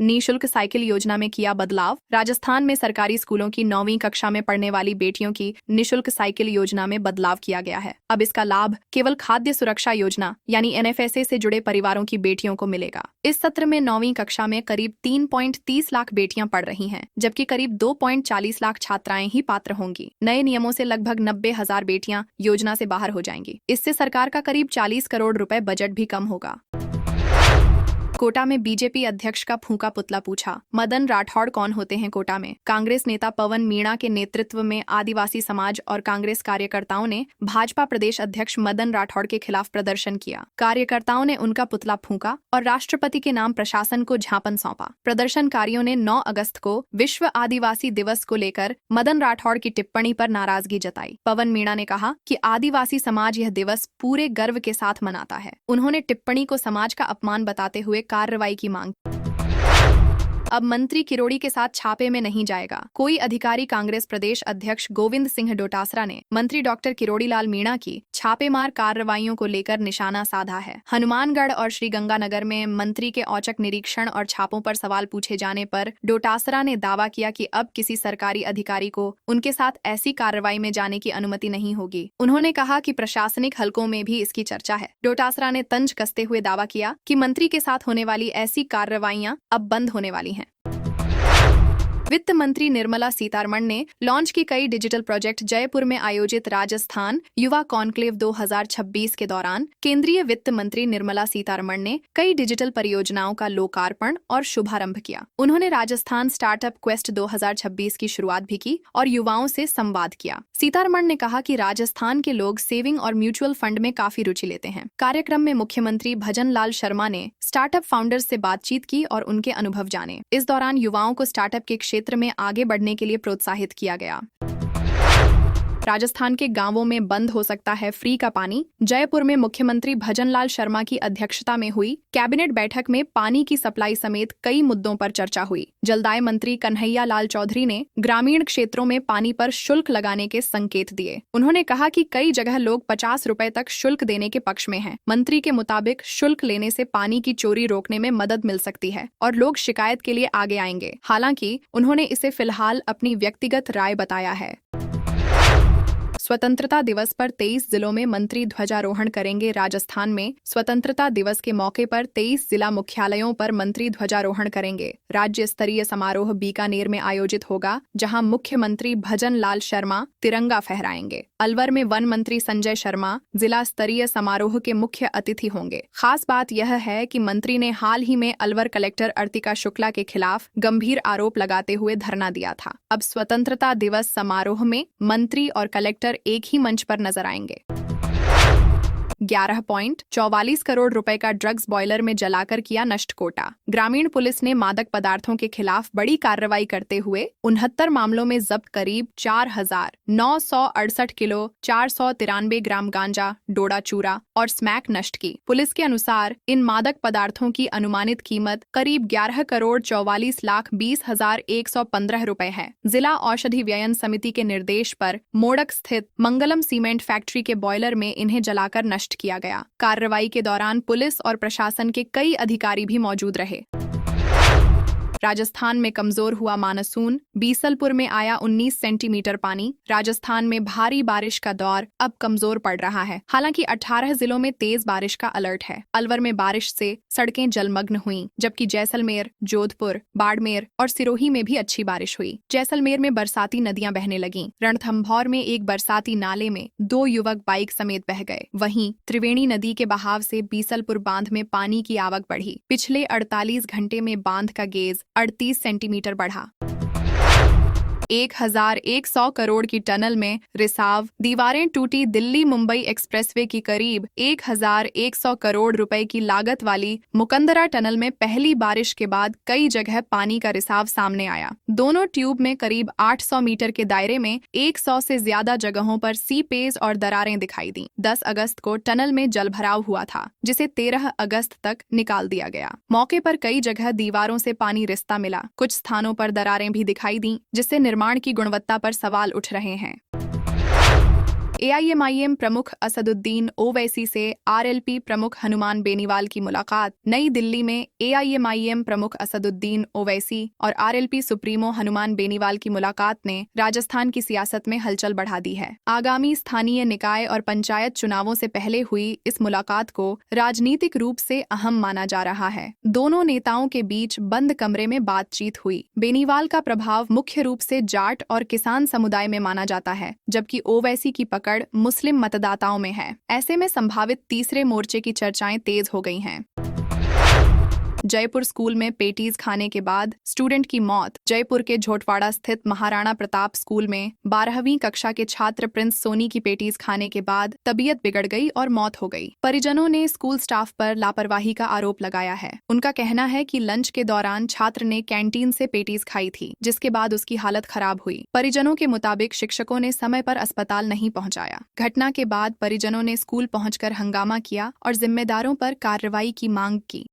निःशुल्क साइकिल योजना में किया बदलाव। राजस्थान में सरकारी स्कूलों की 9वीं कक्षा में पढ़ने वाली बेटियों की निःशुल्क साइकिल योजना में बदलाव किया गया है। अब इसका लाभ केवल खाद्य सुरक्षा योजना यानी NFSA से जुड़े परिवारों की बेटियों को मिलेगा। इस सत्र में 9वीं कक्षा में करीब 3.30 लाख बेटियां पढ़ रही हैं, जबकि करीब 2.40 लाख छात्राएं ही पात्र होंगी। नए नियमों से लगभग 90,000 बेटियां योजना से बाहर हो जाएंगी। इससे सरकार का करीब 40 करोड़ रुपए बजट भी कम होगा। कोटा में बीजेपी अध्यक्ष का फूंका पुतला पूछा। मदन राठौड़ कौन होते हैं? कोटा में कांग्रेस नेता पवन मीणा के नेतृत्व में आदिवासी समाज और कांग्रेस कार्यकर्ताओं ने भाजपा प्रदेश अध्यक्ष मदन राठौड़ के खिलाफ प्रदर्शन किया। कार्यकर्ताओं ने उनका पुतला फूंका और राष्ट्रपति के नाम प्रशासन को ज्ञापन सौंपा। प्रदर्शनकारियों ने 9 अगस्त को विश्व आदिवासी दिवस को लेकर मदन राठौड़ की टिप्पणी पर नाराजगी जताई। पवन मीणा ने कहा कि आदिवासी समाज यह दिवस पूरे गर्व के साथ मनाता है। उन्होंने टिप्पणी को समाज का अपमान बताते हुए कार्रवाई की मांग। अब मंत्री किरोड़ी के साथ छापे में नहीं जाएगा कोई अधिकारी। कांग्रेस प्रदेश अध्यक्ष गोविंद सिंह डोटासरा ने मंत्री डॉक्टर किरोड़ी लाल मीणा की छापेमार कार्रवाइयों को लेकर निशाना साधा है। हनुमानगढ़ और श्रीगंगानगर में मंत्री के औचक निरीक्षण और छापों पर सवाल पूछे जाने पर डोटासरा ने दावा किया कि अब किसी सरकारी अधिकारी को उनके साथ ऐसी कार्रवाई में जाने की अनुमति नहीं होगी। उन्होंने कहा कि प्रशासनिक हलकों में भी इसकी चर्चा है। डोटासरा ने तंज कसते हुए दावा किया कि मंत्री के साथ होने वाली ऐसी कार्रवाइयां अब बंद होने वाली हैं। वित्त मंत्री निर्मला सीतारमण ने लॉन्च की कई डिजिटल प्रोजेक्ट। जयपुर में आयोजित राजस्थान युवा कॉन्क्लेव 2026 के दौरान केंद्रीय वित्त मंत्री निर्मला सीतारमण ने कई डिजिटल परियोजनाओं का लोकार्पण और शुभारंभ किया। उन्होंने राजस्थान स्टार्टअप क्वेस्ट 2026 की शुरुआत भी की और युवाओं से संवाद किया। सीतारमण ने कहा कि राजस्थान के लोग सेविंग और म्यूचुअल फंड में काफी रुचि लेते हैं। कार्यक्रम में मुख्यमंत्री भजन लाल शर्मा ने स्टार्टअप फाउंडर्स से बातचीत की और उनके अनुभव जाने। इस दौरान युवाओं को स्टार्टअप के क्षेत्र में आगे बढ़ने के लिए प्रोत्साहित किया गया। राजस्थान के गांवों में बंद हो सकता है फ्री का पानी। जयपुर में मुख्यमंत्री भजन लाल शर्मा की अध्यक्षता में हुई कैबिनेट बैठक में पानी की सप्लाई समेत कई मुद्दों पर चर्चा हुई। जलदाय मंत्री कन्हैया लाल चौधरी ने ग्रामीण क्षेत्रों में पानी पर शुल्क लगाने के संकेत दिए। उन्होंने कहा कि कई जगह लोग 50 रुपए तक शुल्क देने के पक्ष में हैं। मंत्री के मुताबिक शुल्क लेने से पानी की चोरी रोकने में मदद मिल सकती है और लोग शिकायत के लिए आगे आएंगे। हालांकि उन्होंने इसे फिलहाल अपनी व्यक्तिगत राय बताया है। स्वतंत्रता दिवस पर 23 जिलों में मंत्री ध्वजारोहण करेंगे। राजस्थान में स्वतंत्रता दिवस के मौके पर 23 जिला मुख्यालयों पर मंत्री ध्वजारोहण करेंगे। राज्य स्तरीय समारोह बीकानेर में आयोजित होगा, जहां मुख्यमंत्री भजन लाल शर्मा तिरंगा फहराएंगे। अलवर में वन मंत्री संजय शर्मा जिला स्तरीय समारोह के मुख्य अतिथि होंगे। खास बात यह है कि मंत्री ने हाल ही में अलवर कलेक्टर अर्तिका शुक्ला के खिलाफ गंभीर आरोप लगाते हुए धरना दिया था। अब स्वतंत्रता दिवस समारोह में मंत्री और कलेक्टर एक ही मंच पर नजर आएंगे। 11.44 करोड़ रुपए का ड्रग्स बॉयलर में जलाकर किया नष्ट। कोटा ग्रामीण पुलिस ने मादक पदार्थों के खिलाफ बड़ी कार्रवाई करते हुए 69 मामलों में जब्त करीब 4,968 किलो 493 ग्राम गांजा, डोडा चूरा और स्मैक नष्ट की। पुलिस के अनुसार इन मादक पदार्थों की अनुमानित कीमत करीब 11 करोड़ 44 लाख 20,115 रुपए है। जिला औषधि व्ययन समिति के निर्देश पर मोड़क स्थित मंगलम सीमेंट फैक्ट्री के बॉयलर में इन्हें जलाकर नष्ट किया गया। कार्रवाई के दौरान पुलिस और प्रशासन के कई अधिकारी भी मौजूद रहे। राजस्थान में कमजोर हुआ मानसून। बीसलपुर में आया 19 सेंटीमीटर पानी। राजस्थान में भारी बारिश का दौर अब कमजोर पड़ रहा है। हालांकि 18 जिलों में तेज बारिश का अलर्ट है। अलवर में बारिश से सड़कें जलमग्न हुईं, जबकि जैसलमेर, जोधपुर, बाड़मेर और सिरोही में भी अच्छी बारिश हुई। जैसलमेर में बरसाती नदियां बहने लगीं। रणथंभौर में एक बरसाती नाले में 2 युवक बाइक समेत बह गए। वहीं त्रिवेणी नदी के बहाव से बीसलपुर बांध में पानी की आवक बढ़ी। पिछले 48 घंटे में बांध का गेज 38 सेंटीमीटर बढ़ा। 1,100 करोड़ की टनल में रिसाव, दीवारें टूटी। दिल्ली मुंबई एक्सप्रेसवे की करीब 1,100 करोड़ रुपए की लागत वाली मुकंदरा टनल में पहली बारिश के बाद कई जगह पानी का रिसाव सामने आया। दोनों ट्यूब में करीब 800 मीटर के दायरे में 100 से ज्यादा जगहों पर सीपेज और दरारें दिखाई दी। 10 अगस्त को टनल में जलभराव हुआ था, जिसे 13 अगस्त तक निकाल दिया गया। मौके पर कई जगह दीवारों से पानी रिसता मिला। कुछ स्थानों पर दरारें भी दिखाई दी, जिससे निर्माण की गुणवत्ता पर सवाल उठ रहे हैं। एआईएमआईएम प्रमुख असदुद्दीन ओवैसी से आरएलपी प्रमुख हनुमान बेनीवाल की मुलाकात। नई दिल्ली में एआईएमआईएम प्रमुख असदुद्दीन ओवैसी और आरएलपी सुप्रीमो हनुमान बेनीवाल की मुलाकात ने राजस्थान की सियासत में हलचल बढ़ा दी है। आगामी स्थानीय निकाय और पंचायत चुनावों से पहले हुई इस मुलाकात को राजनीतिक रूप से अहम माना जा रहा है। दोनों नेताओं के बीच बंद कमरे में बातचीत हुई। बेनीवाल का प्रभाव मुख्य रूप से जाट और किसान समुदाय में माना जाता है, जबकि ओवैसी की पकड़ मुस्लिम मतदाताओं में है। ऐसे में संभावित तीसरे मोर्चे की चर्चाएं तेज हो गई हैं। जयपुर स्कूल में पेटीज खाने के बाद स्टूडेंट की मौत। जयपुर के झोटवाड़ा स्थित महाराणा प्रताप स्कूल में 12वीं कक्षा के छात्र प्रिंस सोनी की पेटीज खाने के बाद तबीयत बिगड़ गई और मौत हो गई। परिजनों ने स्कूल स्टाफ पर लापरवाही का आरोप लगाया है। उनका कहना है कि लंच के दौरान छात्र ने कैंटीन से पेटीज खाई थी, जिसके बाद उसकी हालत खराब हुई। परिजनों के मुताबिक शिक्षकों ने समय पर अस्पताल नहीं पहुंचाया। घटना के बाद परिजनों ने स्कूल पहुंचकर हंगामा किया और जिम्मेदारों पर कार्रवाई की मांग की।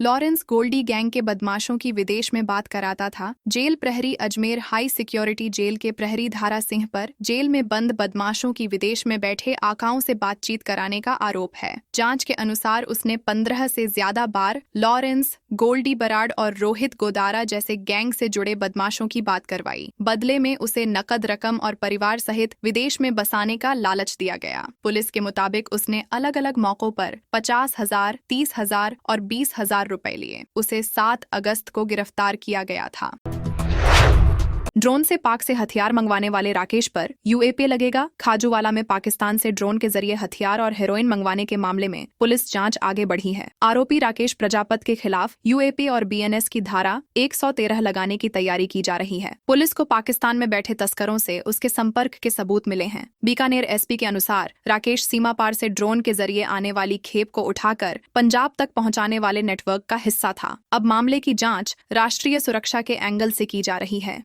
लॉरेंस गोल्डी गैंग के बदमाशों की विदेश में बात कराता था। जेल प्रहरी अजमेर हाई सिक्योरिटी जेल के प्रहरी धारा सिंह पर जेल में बंद बदमाशों की विदेश में बैठे आकाओं से बातचीत कराने का आरोप है। जांच के अनुसार उसने 15 से ज्यादा बार लॉरेंस, गोल्डी बराड़ और रोहित गोदारा जैसे गैंग से जुड़े बदमाशों की बात करवाई। बदले में उसे नकद रकम और परिवार सहित विदेश में बसाने का लालच दिया गया। पुलिस के मुताबिक उसने अलग अलग मौकों पर 50,000, 30,000 और 20,000 रुपए लिए। उसे 7 अगस्त को गिरफ्तार किया गया था। ड्रोन से पाक से हथियार मंगवाने वाले राकेश पर यूएपीए लगेगा। खाजूवाला में पाकिस्तान से ड्रोन के जरिए हथियार और हेरोइन मंगवाने के मामले में पुलिस जांच आगे बढ़ी है। आरोपी राकेश प्रजापत के खिलाफ यूएपीए और बीएनएस की धारा 113 लगाने की तैयारी की जा रही है। पुलिस को पाकिस्तान में बैठे तस्करों से उसके संपर्क के सबूत मिले हैं। बीकानेर एसपी के अनुसार राकेश सीमा पार से ड्रोन के जरिए आने वाली खेप को उठाकर पंजाब तक पहुंचाने वाले नेटवर्क का हिस्सा था। अब मामले की जांच राष्ट्रीय सुरक्षा के एंगल से की जा रही है।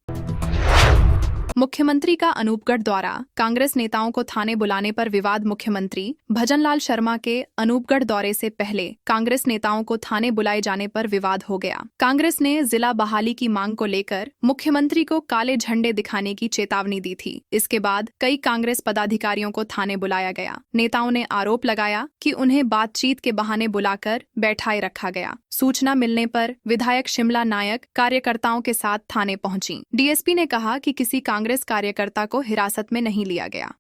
मुख्यमंत्री का अनूपगढ़ दौरा। कांग्रेस नेताओं को थाने बुलाने पर विवाद। मुख्यमंत्री भजनलाल शर्मा के अनूपगढ़ दौरे से पहले कांग्रेस नेताओं को थाने बुलाए जाने पर विवाद हो गया। कांग्रेस ने जिला बहाली की मांग को लेकर मुख्यमंत्री को काले झंडे दिखाने की चेतावनी दी थी। इसके बाद कई कांग्रेस पदाधिकारियों को थाने बुलाया गया। नेताओं ने आरोप लगाया कि उन्हें बातचीत के बहाने बुलाकर बैठाए रखा गया। सूचना मिलने पर विधायक शिमला नायक कार्यकर्ताओं के साथ थाने पहुंची। डीएसपी ने कहा कि किसी कांग्रेस कार्यकर्ता को हिरासत में नहीं लिया गया।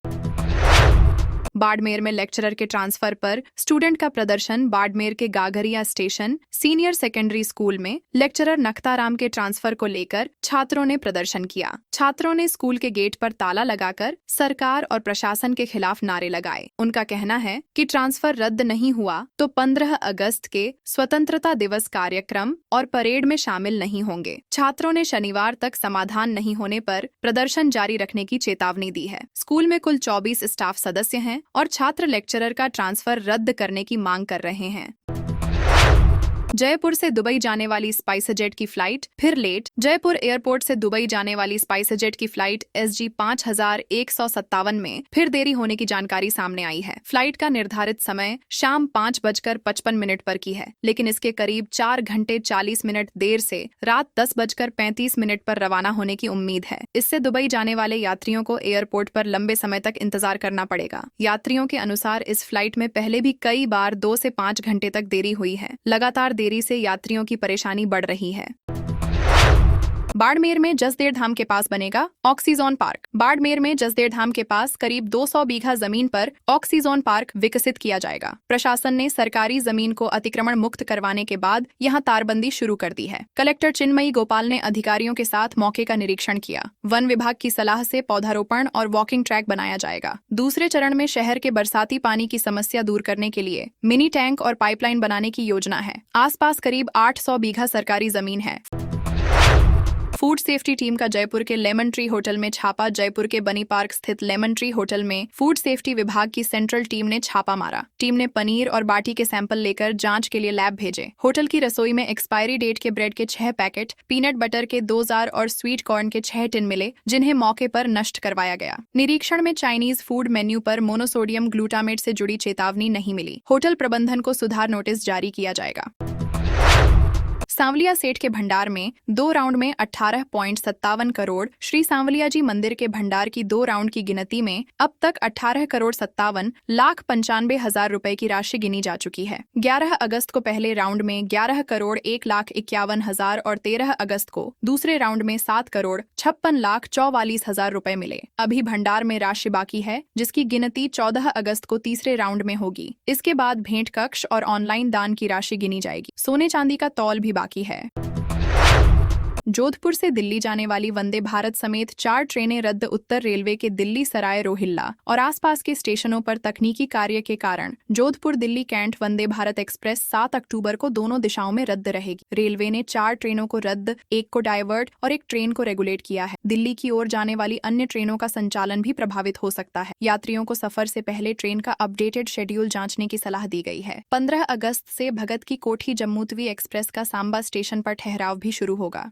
बाड़मेर में लेक्चरर के ट्रांसफर पर स्टूडेंट का प्रदर्शन। बाड़मेर के गागरिया स्टेशन सीनियर सेकेंडरी स्कूल में लेक्चरर नखताराम के ट्रांसफर को लेकर छात्रों ने प्रदर्शन किया। छात्रों ने स्कूल के गेट पर ताला लगाकर सरकार और प्रशासन के खिलाफ नारे लगाए। उनका कहना है कि ट्रांसफर रद्द नहीं हुआ तो 15 अगस्त के स्वतंत्रता दिवस कार्यक्रम और परेड में शामिल नहीं होंगे। छात्रों ने शनिवार तक समाधान नहीं होने पर प्रदर्शन जारी रखने की चेतावनी दी है। स्कूल में कुल 24 स्टाफ सदस्य हैं और छात्र लेक्चरर का ट्रांसफर रद्द करने की मांग कर रहे हैं। जयपुर से दुबई जाने वाली स्पाइसजेट की फ्लाइट फिर लेट। जयपुर एयरपोर्ट से दुबई जाने वाली स्पाइसजेट की फ्लाइट SG 5157 में फिर देरी होने की जानकारी सामने आई है। फ्लाइट का निर्धारित समय शाम 5:55 पर की है, लेकिन इसके करीब 4 घंटे 40 मिनट देर से रात 10:35 पर रवाना होने की उम्मीद है। इससे दुबई जाने वाले यात्रियों को एयरपोर्ट पर लंबे समय तक इंतजार करना पड़ेगा। यात्रियों के अनुसार इस फ्लाइट में पहले भी कई बार 2 से 5 घंटे तक देरी हुई है। लगातार देरी से यात्रियों की परेशानी बढ़ रही है। बाड़मेर में जसदेर धाम के पास बनेगा ऑक्सीजोन पार्क। बाड़मेर में जसदेर धाम के पास करीब 200 बीघा जमीन पर ऑक्सीजोन पार्क विकसित किया जाएगा। प्रशासन ने सरकारी जमीन को अतिक्रमण मुक्त करवाने के बाद यहां तारबंदी शुरू कर दी है। कलेक्टर चिन्मयी गोपाल ने अधिकारियों के साथ मौके का निरीक्षण किया। वन विभाग की सलाह से पौधारोपण और वॉकिंग ट्रैक बनाया जाएगा। दूसरे चरण में शहर के बरसाती पानी की समस्या दूर करने के लिए मिनी टैंक और पाइपलाइन बनाने की योजना है। आसपास करीब 800 बीघा सरकारी जमीन है। फूड सेफ्टी टीम का जयपुर के लेमन ट्री होटल में छापा। जयपुर के बनी पार्क स्थित लेमन ट्री होटल में फूड सेफ्टी विभाग की सेंट्रल टीम ने छापा मारा। टीम ने पनीर और बाटी के सैंपल लेकर जांच के लिए लैब भेजे। होटल की रसोई में एक्सपायरी डेट के ब्रेड के 6 पैकेट, पीनट बटर के 2 जार और स्वीट कॉर्न के 6 टिन मिले, जिन्हें मौके पर नष्ट करवाया गया। निरीक्षण में चाइनीज फूड मेन्यू पर मोनोसोडियम ग्लूटामेट से जुड़ी चेतावनी नहीं मिली। होटल प्रबंधन को सुधार नोटिस जारी किया जाएगा। सांवलिया सेठ के भंडार में 2 राउंड में 18.57 करोड़, श्री सांवलिया जी मंदिर के भंडार की 2 राउंड की गिनती में अब तक 18,57,95,000 रुपए की राशि गिनी जा चुकी है। 11 अगस्त को पहले राउंड में 11,01,51,000 और 13 अगस्त को दूसरे राउंड में 7,56,44,000 रुपए मिले। अभी भंडार में राशि बाकी है, जिसकी गिनती 14 अगस्त को तीसरे राउंड में होगी। इसके बाद भेंट कक्ष और ऑनलाइन दान की राशि गिनी जाएगी। सोने चांदी का तौल भी बाकी है। जोधपुर से दिल्ली जाने वाली वंदे भारत समेत 4 ट्रेनें रद्द। उत्तर रेलवे के दिल्ली सराय रोहिल्ला और आसपास के स्टेशनों पर तकनीकी कार्य के कारण जोधपुर दिल्ली कैंट वंदे भारत एक्सप्रेस 7 अक्टूबर को दोनों दिशाओं में रद्द रहेगी। रेलवे ने 4 ट्रेनों को रद्द, 1 को डाइवर्ट और 1 ट्रेन को रेगुलेट किया है। दिल्ली की ओर जाने वाली अन्य ट्रेनों का संचालन भी प्रभावित हो सकता है। यात्रियों को सफर से पहले ट्रेन का अपडेटेड शेड्यूल जांचने की सलाह दी गई है। 15 अगस्त से भगत की कोठी जम्मूतवी एक्सप्रेस का सांबा स्टेशन पर ठहराव भी शुरू होगा।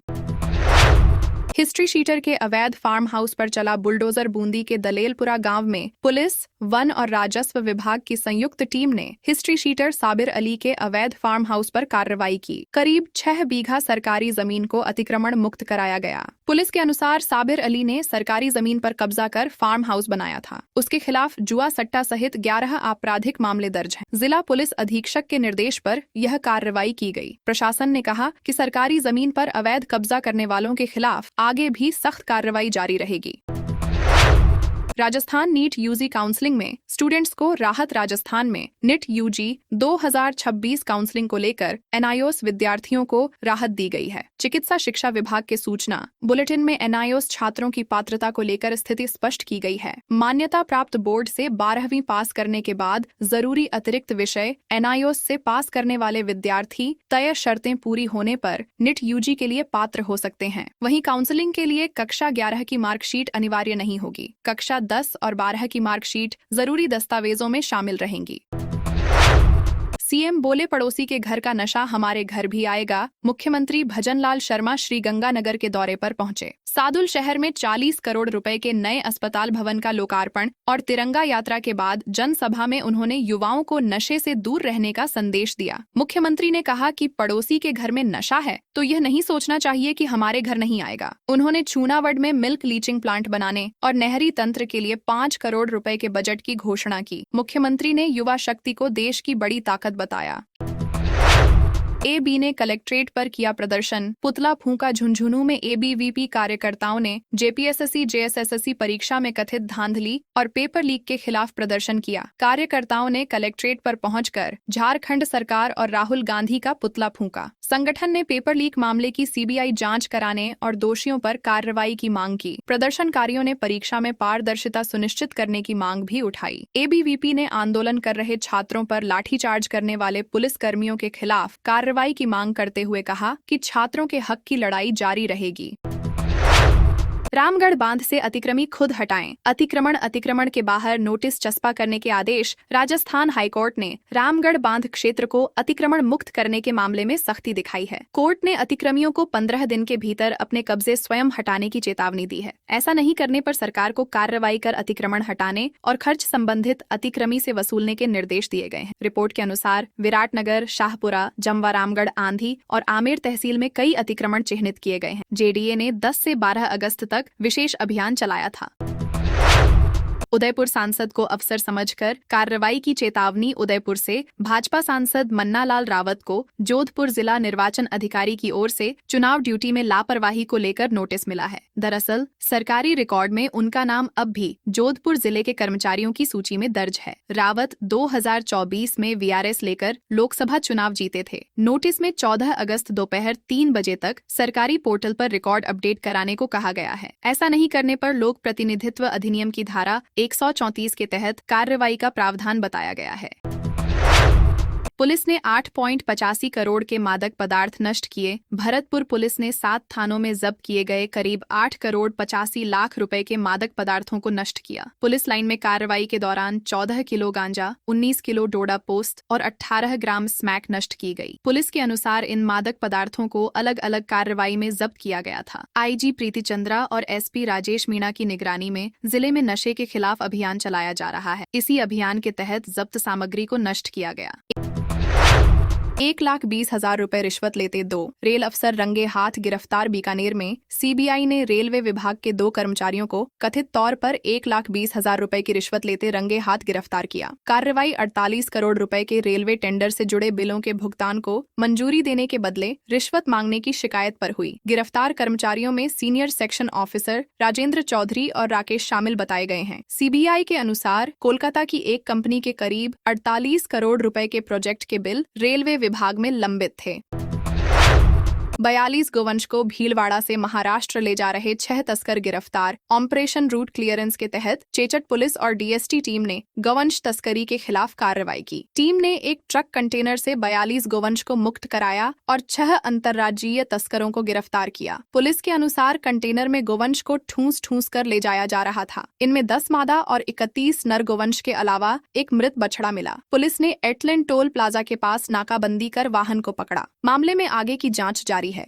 हिस्ट्री शीटर के अवैध फार्म हाउस पर चला बुलडोजर। बूंदी के दलेलपुरा गांव में पुलिस, वन और राजस्व विभाग की संयुक्त टीम ने हिस्ट्री शीटर साबिर अली के अवैध फार्म हाउस पर कार्रवाई की। करीब 6 बीघा सरकारी जमीन को अतिक्रमण मुक्त कराया गया। पुलिस के अनुसार साबिर अली ने सरकारी जमीन पर कब्जा कर फार्म हाउस बनाया था। उसके खिलाफ जुआ सट्टा सहित 11 आपराधिक मामले दर्ज हैं। जिला पुलिस अधीक्षक के निर्देश पर यह कार्रवाई की गई। प्रशासन ने कहा कि सरकारी जमीन पर अवैध कब्जा करने वालों के खिलाफ आगे भी सख्त कार्रवाई जारी रहेगी। राजस्थान नीट यूजी काउंसलिंग में स्टूडेंट्स को राहत। राजस्थान में नीट यूजी 2026 काउंसलिंग को लेकर एनआईओएस विद्यार्थियों को राहत दी गई है। चिकित्सा शिक्षा विभाग के सूचना बुलेटिन में एनआईओएस छात्रों की पात्रता को लेकर स्थिति स्पष्ट की गई है। मान्यता प्राप्त बोर्ड से 12वीं पास करने के बाद जरूरी अतिरिक्त विषय एनआईओएस से पास करने वाले विद्यार्थी तय शर्तें पूरी होने पर नीट यूजी के लिए पात्र हो सकते हैं। वहीं काउंसलिंग के लिए कक्षा 11 की मार्कशीट अनिवार्य नहीं होगी। कक्षा 10 और 12 की मार्कशीट जरूरी दस्तावेजों में शामिल रहेंगी। सीएम बोले पड़ोसी के घर का नशा हमारे घर भी आएगा। मुख्यमंत्री भजनलाल शर्मा श्रीगंगानगर के दौरे पर पहुंचे। सादुल शहर में 40 करोड़ रुपए के नए अस्पताल भवन का लोकार्पण और तिरंगा यात्रा के बाद जनसभा में उन्होंने युवाओं को नशे से दूर रहने का संदेश दिया। मुख्यमंत्री ने कहा कि पड़ोसी के घर में नशा है तो यह नहीं सोचना चाहिए कि हमारे घर नहीं आएगा। उन्होंने छूनावड़ में मिल्क लीचिंग प्लांट बनाने और नहरी तंत्र के लिए 5 करोड़ रुपए के बजट की घोषणा की। मुख्यमंत्री ने युवा शक्ति को देश की बड़ी ताकत बताया। एबी ने कलेक्ट्रेट पर किया प्रदर्शन। पुतला फूंका। झुंझुनू में एबीवीपी कार्यकर्ताओं ने जेपीएसएससी जेएसएससी परीक्षा में कथित धांधली और पेपर लीक के खिलाफ प्रदर्शन किया। कार्यकर्ताओं ने कलेक्ट्रेट पर पहुंचकर झारखंड सरकार और राहुल गांधी का पुतला फूंका। संगठन ने पेपर लीक मामले की सीबीआई जांच कराने और दोषियों पर कार्रवाई की मांग की। प्रदर्शनकारियों ने परीक्षा में पारदर्शिता सुनिश्चित करने की मांग भी उठाई। एबीवीपी ने आंदोलन कर रहे छात्रों पर लाठीचार्ज करने वाले पुलिस कर्मियों के खिलाफ कार्रवाई की मांग करते हुए कहा कि छात्रों के हक की लड़ाई जारी रहेगी। रामगढ़ बांध से अतिक्रमी खुद हटाएं। अतिक्रमण के बाहर नोटिस चस्पा करने के आदेश। राजस्थान हाईकोर्ट ने रामगढ़ बांध क्षेत्र को अतिक्रमण मुक्त करने के मामले में सख्ती दिखाई है। कोर्ट ने अतिक्रमियों को 15 दिन के भीतर अपने कब्जे स्वयं हटाने की चेतावनी दी है। ऐसा नहीं करने पर सरकार को कार्रवाई कर अतिक्रमण हटाने और खर्च संबंधित अतिक्रमी से वसूलने के निर्देश दिए गए हैं। रिपोर्ट के अनुसार विराटनगर, शाहपुरा, जमवा, रामगढ़, आंधी और आमेर तहसील में कई अतिक्रमण चिन्हित किए गए हैं। जेडीए ने 10 से 12 अगस्त तक विशेष अभियान चलाया था। उदयपुर सांसद को अफसर समझकर कार्रवाई की चेतावनी। उदयपुर से भाजपा सांसद मन्नालाल रावत को जोधपुर जिला निर्वाचन अधिकारी की ओर से चुनाव ड्यूटी में लापरवाही को लेकर नोटिस मिला है। दरअसल सरकारी रिकॉर्ड में उनका नाम अब भी जोधपुर जिले के कर्मचारियों की सूची में दर्ज है। रावत 2024 में वीआरएस लेकर लोकसभा चुनाव जीते थे। नोटिस में 14 अगस्त दोपहर 3 बजे तक सरकारी पोर्टल पर रिकॉर्ड अपडेट कराने को कहा गया है। ऐसा नहीं करने पर लोक प्रतिनिधित्व अधिनियम की धारा 134 के तहत कार्रवाई का प्रावधान बताया गया है। पुलिस ने 8.85 करोड़ के मादक पदार्थ नष्ट किए। भरतपुर पुलिस ने 7 थानों में जब्त किए गए करीब 8 करोड़ 85 लाख रुपए के मादक पदार्थों को नष्ट किया। पुलिस लाइन में कार्रवाई के दौरान 14 किलो गांजा, 19 किलो डोडा पोस्ट और 18 ग्राम स्मैक नष्ट की गई। पुलिस के अनुसार इन मादक पदार्थों को अलग अलग कार्रवाई में जब्त किया गया था। आईजी प्रीति चंद्रा और एसपी राजेश मीणा की निगरानी में जिले में नशे के खिलाफ अभियान चलाया जा रहा है। इसी अभियान के तहत जब्त सामग्री को नष्ट किया गया। 1,20,000 रुपए रिश्वत लेते 2 रेल अफसर रंगे हाथ गिरफ्तार। बीकानेर में सीबीआई ने रेलवे विभाग के 2 कर्मचारियों को कथित तौर पर 1,20,000 रुपए की रिश्वत लेते रंगे हाथ गिरफ्तार किया। कार्रवाई 48 करोड़ रुपए के रेलवे टेंडर से जुड़े बिलों के भुगतान को मंजूरी देने के बदले रिश्वत मांगने की शिकायत पर हुई। गिरफ्तार कर्मचारियों में senior section officer Rajendra Chaudhary और राकेश शामिल बताए गए हैं। सीबीआई के अनुसार कोलकाता की एक कंपनी के करीब 48 करोड़ रुपए के प्रोजेक्ट के बिल रेलवे विभाग में लंबित थे। 42 गोवंश को भीलवाड़ा से महाराष्ट्र ले जा रहे 6 तस्कर गिरफ्तार। ऑपरेशन रूट क्लियरेंस के तहत चेचट पुलिस और डीएसटी टीम ने गोवंश तस्करी के खिलाफ कार्रवाई की। टीम ने एक ट्रक कंटेनर से 42 गोवंश को मुक्त कराया और 6 अंतर्राज्यीय तस्करों को गिरफ्तार किया। पुलिस के अनुसार कंटेनर में गोवंश को ठूंस ठूंस कर ले जाया जा रहा था। इनमें 10 मादा और 31 नर गोवंश के अलावा एक मृत बछड़ा मिला। पुलिस ने एटलैंड टोल प्लाजा के पास नाकाबंदी कर वाहन को पकड़ा। मामले में आगे की जांच जारी है।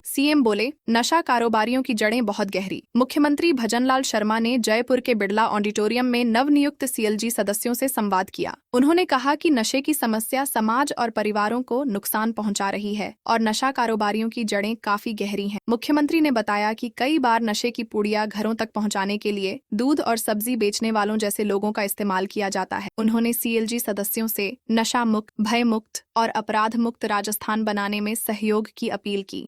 सीएम बोले, नशा कारोबारियों की जड़ें बहुत गहरी। मुख्यमंत्री भजनलाल शर्मा ने जयपुर के बिड़ला ऑडिटोरियम में नवनियुक्त सीएलजी सदस्यों से संवाद किया। उन्होंने कहा कि नशे की समस्या समाज और परिवारों को नुकसान पहुंचा रही है और नशा कारोबारियों की जड़ें काफी गहरी हैं। मुख्यमंत्री ने बताया कि कई बार नशे की पुड़िया घरों तक पहुंचाने के लिए दूध और सब्जी बेचने वालों जैसे लोगों का इस्तेमाल किया जाता है। उन्होंने सीएलजी सदस्यों से नशा मुक्त, भय मुक्त और अपराध मुक्त राजस्थान बनाने में सहयोग की अपील की।